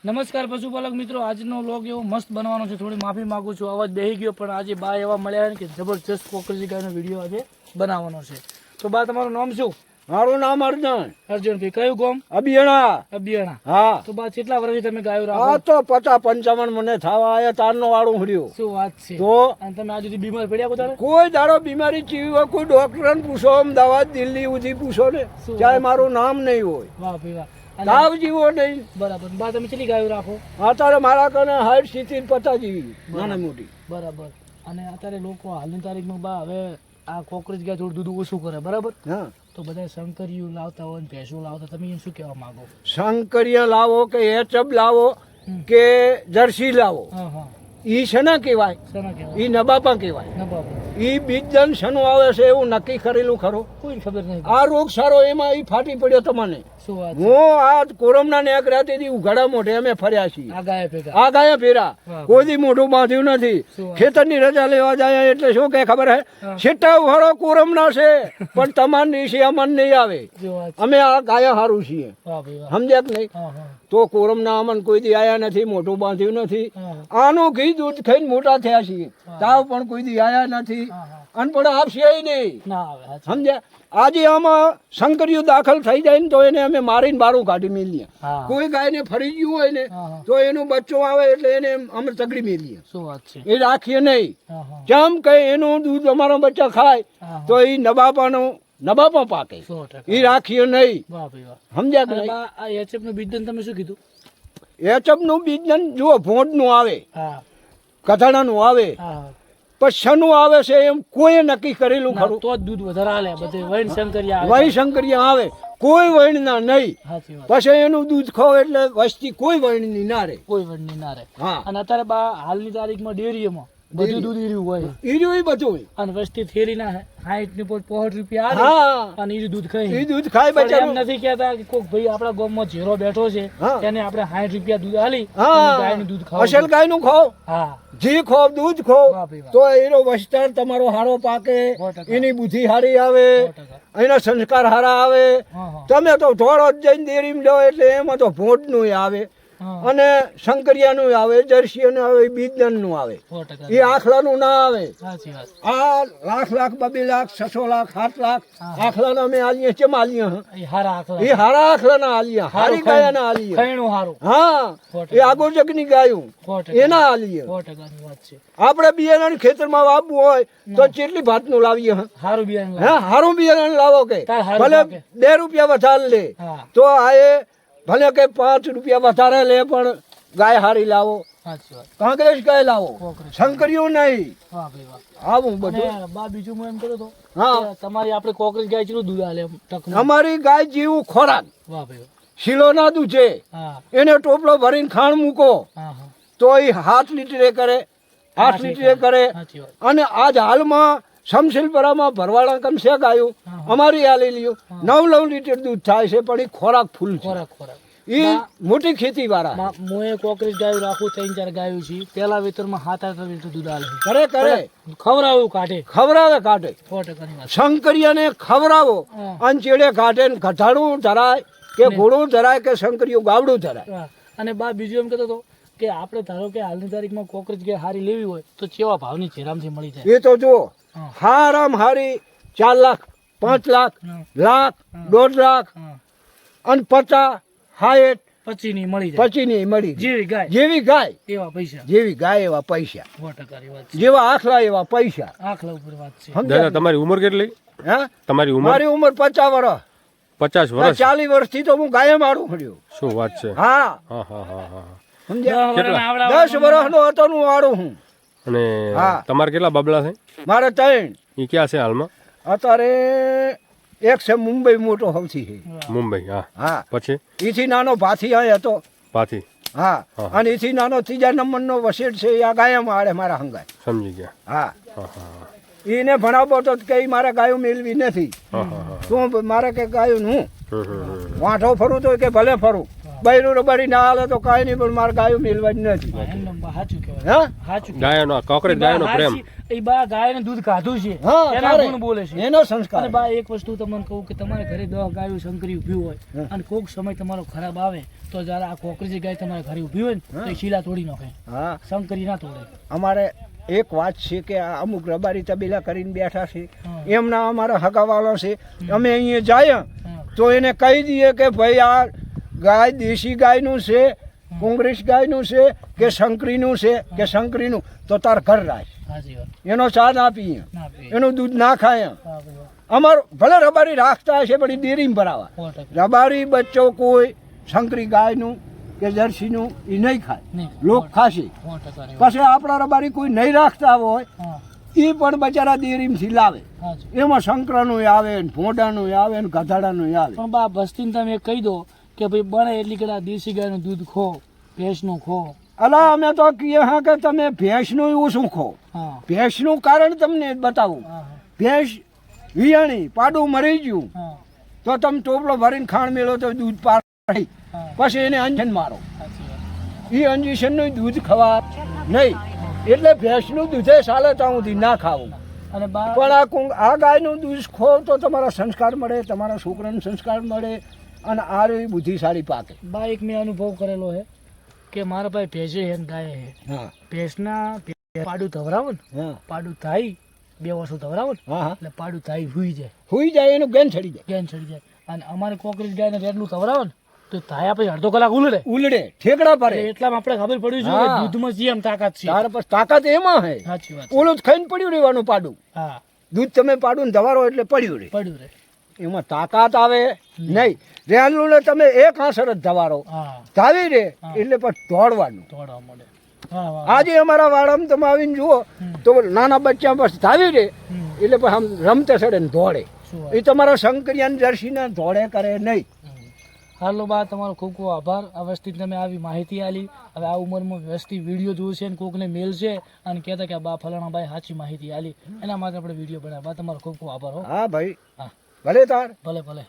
નમસ્કાર પશુપાલક મિત્રો, આજનો વ્લોગ એવો મસ્ત બનવાનો છે. થોડી માફી માંગુ છું, અવાજ બેહી ગયો, પણ આજે બા એવા મળ્યા ને કે જબરજસ્ત કોકરેજી ગાયનો વિડીયો આજે બનાવવાનો છે. તો બા, તમારું નામ શું? મારું નામ અર્જુન. અર્જુનભાઈ, કયું ગામ? અબિયાણા. અબિયાણા. હા. તો બા, કેટલા વર્ષથી તમે ગાયો આ રાખો? તો 50-55 મને થવા આયા તારનો વાળું હર્યું. શું વાત છે? તો અને તમે આજે સુધી બીમાર પડ્યા બધા? કોઈ દાડો બીમારી ચીવી હોય, કોઈ ડોક્ટરને પૂછો, અમદાવાદ દિલ્હી સુધી પૂછો ને, શું ચાહે વાત મારું નામ નહીં હોય, વાહ ભાઈ વાહ. અને તાવ જીવો નહીં. બરાબર. બા, તમે કેટલી ગાયો રાખો? અત્યારે મારા કને 60-70 જીવી નાની મોટી. બરાબર. અને અત્યારે લોકો હાલની તારીખમાં બા હવે આ કોકરેજ ગાય થોડું દૂધ ઓછું કરે, બરાબર? હા, તો બધા શંકરીઓ લાવતા હોય ને ભેંસો લાવતા, તમે એને શું કહેવા માંગો? શંકરિયા લાવો કે એચબ લાવો કે જર્સી લાવો, હા હા. ઈ શેના કહેવાય? શેના કહેવાય? ઈ નબાપા કહેવાય. ના બાપુ, ઈ બીજજન શેનું આવે છે એવું નક્કી કરેલું ખરો? કોઈ ખબર નહીં. આ રોગ સારો એમાં ઈ ફાટી પડ્યો તમને. શું વાત છે? હું આ કોરમના ને એક રાતેથી ઉઘાડા મોઢે અમે ફર્યા છીએ. આ ગાય ભેગા. આ ગાયા ફેરા વાહ. કોઈ દી મોઢું બાંધ્યું નથી. શું વાત? ખેતરની રજા લેવા જાય એટલે શું કે ખબર હે, હા. છેટા ઉહાડો કોરમના છે પણ તમારની છે અમન નહીં આવે. શું વાત છે? અમે આ ગાયા હારું છીએ, વાહ ભાઈ વાહ. સમજ્યા કે નહીં? હા હા. તો કોરમના અમન કોઈ દી આયા નથી, મોઢું બાંધ્યું નથી. હા હા. આનું ઘી દૂધ ખાઈને મોટા થયા છીએ. તાવ પણ કોઈ દી આયા નથી, હા હા. અનપણ આપશે નહીં. ના આવે. સાચી. સમજ્યા? આજે આમાં શંકરીઓ દાખલ થઈ જાય ને તો એને અમે મારીને બારું કાઢી મેલીએ. હા. કોઈ ગાયને ફરી ગયું હોય ને હા હા. તો એનું બચ્ચો આવે એટલે એને અમે તગડી મેલીએ. શું વાત છે? એ રાખીએ નહીં. હા હા. જેમ કે એનું દૂધ અમારા બચ્ચા ખાય હા હા. તો એ નબાપા પાકે. 100%. એ રાખીએ નહીં. વાહ ભાઈ વાહ. સમજ્યા કે અને નહીં? બા, આ એચએફ નું બીજન તમે શું કીધું? એચપનું બીજ જુઓ, ભોંડનું આવે, હા કથાણાનું આવે, હા. પછી શનું આવે છે એમ કોઈ નક્કી કરેલું ના, ખરું? તો જ દૂધ વધારે હાલે. બધે વૈન શંકરિયા આવે. વહી શંકરિયા આવે, કોઈ વૈણના નહીં. સાચી વાત. પછી એનું દૂધ ખાવ એટલે વસ્તી કોઈ વૈણની ના રહે. કોઈ વૈન ના રહે. હા, અને અત્યારે બા હાલની તારીખમાં ડેરીમાં બધું દૂધ ઈર્યું હોય ઈર્યું ઈ બધું. અને વસ્તી થેલી ના 60 ને 65 રૂપિયા આવે હા, અને ઈર્યું દૂધ ખાઈ. ઈ દૂધ ખાય પણ એમ બચારું. નથી કહેતા કે કોક ભાઈ આપણા ગામમાં ઝેરો બેઠો છે હા. તેને આપણે 60 રૂપિયા દૂધ આલી અને હા, ગાયનું દૂધ ખાવું. અસલ ગાયનું ખાવ, હા ઘી ખાવ, દૂધ ખાવ, વાહ ભાઈ વાહ. તો એનો વિસ્તાર તમારો હારો પાકે, 100%. એની બુદ્ધિ હારી આવે, 100%. એના સંસ્કાર હારા આવે. હા હા તમે તો થોડો જ જઈને ડેરીમાં લો એટલે એમાં તો ભોંડનું આવે હા. અને શંકરિયાનું આવે, જર્સીનું આવે, બીજનું આવે. 100%. એ આખલાનું ના આવે. સાચી વાત. આ લાખ 2 લાખ 600 લાખ 7 લાખ હા. આખલાના અમે આલીએ ચમ આલીએ હં? એ હારા આખલા. એ હારા આખલાના આલીએ, હારી હારું ગાયાના આલીએ. ખાયણું હારું. હા, 100%. એ આગો જગની ગાયું 100%. એના આલીએ. 100% ની વાત છે. આપણે બિયારણ ખેતરમાં વાવવું હોય તો કેટલી ભાતનું લાવીએ હં? હારું બિયારણ હા, લાવો. હારું બિયારણ લાવો કે તાર હારું ભલે પાકે. 2 રૂપિયા વધારે લે હા તો આ એ ભલે કે 5 રૂપિયા વધારે લે પણ ગાય હારી લાવો, સાચી વાત. કાંગ્રેસ ગાય લાવો, કોકરેજ. શંકરીઓ નહીં. વાહ ભાઈ વાહ. આવું બધું. અને બા, બીજું હું એમ કહેતો હતો હા, કે તમારી આપણે કોકરેજ ગાય કેટલું દૂધ આલે એમ ટકનું? અમારી ગાય જેવું ખોરાક વાહ ભાઈ વાહ. શીલો ના દૂધે હા એને ટોપલો ભરીને ખાણ મૂકો હા હા. તો એ 7 લીટરે કરે, 8 લીટરે કરે. સાચી વાત. અને આજ હાલમાં સમશીલપરામાં ભરવાડા કમ છે ગાયું, હા. અમારી આ લઈ લ્યો 9 લીટર દૂધ થાય છે પણ એ ખોરાક ફૂલ છે. ખોરાક ખોરાક. એ મોટી ખેતી વાળા હું એ કોકરેજ ગાયું રાખું 3-4 ગાયું છે. પેલા વેતરમાં 7-8 લીટર દૂધ આલે છે. કરે કરે ખવડાવું કાઢે. ખવડાવે કાઢે. 100% ની વાત. શંકરિયાને ખવડાવો હા. અને ચેડે કાઢે ને ઘટાડું ધરાય કે ઘોડું ધરાય કે શંકરિયું ગાવડું ધરાય. હા. અને બા, બીજું એમ કહેતો હતો કે આપણે ધારો કે હાલની તારીખમાં કોકરેજ ગાય હારી લેવી હોય તો કેવા ભાવની જેરામથી મળી જાય? એ તો જુઓ, હા. હારામ હારી 4 લાખ 5 લાખ હા. લાખ 1.5 લાખ હા. અને 50 60 પછી ની મળી જાય. પછીની મળી જાય. જેવી ગાય જેવી ગાય એવા પૈસા. જેવી ગાય એવા પૈસા, 100% ની વાત છે. જેવા આખલા એવા પૈસા. આખલા ઉપર વાત છે. સમજ્યા? દાદા તમારી ઉંમર કેટલી? હે? તમારી ઉંમર મારી ઉંમર 50 વર્ષ. 50 વર્ષ? 40 વર્ષથી તો હું ગાય મારું મળ્યો. શું વાત છે? હા, હા હા હા હા. સમજ્યા? 10 વર્ષના આવડા 10 વર્ષનો હતો હું વાળું હું. અને હા. તમારે કેટલા બાબલા છે? મારે 3. એ ક્યાં છે હાલમાં? અત્યારે એક છે મુંબઈ મોટો સૌથી છે. મુંબઈ. હા. હા, પછી એથી નાનો ભાથી અહીં હતો. પાથી? હા, હા. અને એથી નાનો 3જા નંબરનો વસેટ છે એ આ ગાયમાં આડે મારા હંગાય. સમજી ગયા. હા, હા હા એને ભણાવતો તો કે મારે ગાયો મેળવી નથી. હા હા હા. શું મારે કે ગાયું હું હમ હમ હમ. વાંઠો ફરું તો કે ભલે ફરું, બૈરું રબારી ના હાલે તો કાંઈ નહીં, પણ મારે ગાયો મેળવાની નથી. એમને સાચું કહેવાય, હા સાચું ગાયનો કોકરેજ ગાયનો પ્રેમ. એ બા ગાયને દૂધ કાઢું છે હા એના તારે ગુણ બોલે છે. એનો સંસ્કાર. અને બા એક વસ્તુ તમને કહું કે તમારે ઘરે 10 ગાયો શંકરી ઊભી હોય અને કોક સમય તમારો ખરાબ આવે તો જયારે આ કોકરેજી ગાય તમારે ઘરે ઊભી હોય ને તો એ શીલા તોડી નાખે, હા શંકરી ના તોડે. અમારે એક વાત છે કે આ અમુક રબારી તબેલા કરીને બેઠા છે, હા. એમના અમારા હગાવાળો છે, અમે અહીંયા જાય હા. તો એને કહી દઈએ કે ભાઈ આ ગાય દેશી ગાયનું છે, કોંગ્રેસ ગાયનું છે કે શંકરીનું છે કે શંકરીનું, તો તાર ઘર રાખ, સાચી વાત. એનો ચા ના પીએ, ના પીએ. એનું દૂધ ના ખાય. હા, ભાઈ. અમાર ભલે રબારી રાખતા હશે પણ એ ડેરીમાં ભરાવા. 100% રબારી બચ્ચો કોઈ શંકરી ગાયનું કે જર્સીનું એ નહીં ખાય, નહીં. લોક ખાશે. 100% રે. પછી આપણા રબારી કોઈ નહીં રાખતા હોય હા, એ પણ બચારા ડેરીમાંથી લાવે, સાચું. એમાં શંકરાનું આવે ને ભોંડાનું આવે ને ગધાડાનું આવે. પણ બા બસ્તીને તમે કહી દો કે ભાઈ બને એટલી કડા દેશી ગાયનું દૂધ ખો, ભેંસનું ખો. અલા અમે તો કહીએ હા કે તમે ભેંસનું ઓછું ખો. હા, ભેંસનું કારણ તમને બતાવું. હા, ભેંસ વિયાણી પાડું મરી ગયું હા, તો તમે ટોપલો ભરીને ખાણ મેળો તો દૂધ પાડી, હા, પછી એને અંજન મારો, સાચી વાત. એ અંજેશનનું દૂધ ખવા નહીં. એટલે ભેંસનું દૂધે ચાલે તો હું ના ખાવું. અને બા પણ આ ગાયનું દૂધ ખો તો તમારા સંસ્કાર મળે, તમારા છોકરાને સંસ્કાર મળે અને આ રે બુદ્ધિશાળી પાકે. બા એક મેં અનુભવ કરેલો છે કે મારા ભાઈ ભેંસે છે ને ગાય છે. હા ભેંસના પાડું ધવરાવો ને, હા પાડું થાય 2 વર્ષો ધવરાવો ને હા હા એટલે પાડું થાય હુઈ જાય, હુઈ જાય એનું ગેન ચડી જાય, ગેન ચડી જાય. અને અમારે કોકરેજ ગાયને રેડલું ધવરાવો ને તો થાયા પછી અડધો કલાક ઉલડે. ઉલડે ઠેકડા એટલે પડે. એટલામાં આપણે ખબર પડી છે કે હા. દૂધમાં જેમ તાકાત છે. તાર પછી તાકાત એમાં હે. સાચી વાત. ઓલું જ ખાઈને પડ્યું રહેવાનું પાડું. હા, દૂધ તમે પાડું ને ધવારો એટલે પડ્યું રહે. પડ્યું રે. એમાં તાકાત આવે નહીં. રેલું ને તમે એક આંસર જ ધવારો હા, ધાવી રે હા. એટલે પછી દોડવાનું. દોડવા મળે. હા, વાહ. આજે અમારા વાડામાં તમે આવીને જુઓ તો નાના બચ્ચા પછી ધાવી રે હમ. એટલે પછી આમ રમતે ચડે ને દોડે. શું વાત. એ તમારા શંકરિયાન જર્સીને દોડે કરે નહીં. હાલો બા તમારો ખૂબ ખૂબ આભાર. આ વસ્તી તમે આવી માહિતી આલી. હવે આ ઉંમરમાં વસ્તી વિડીયો જોશે ને કોકને મેલ છે અને કહેતા કે બા ફલાણા ભાઈ સાચી માહિતી આલી, એના માટે આપણે વિડીયો બનાવ્યા. બા તમારો ખૂબ ખૂબ આભાર હો. હા ભાઈ હા, ભલે તાર. ભલે ભલે.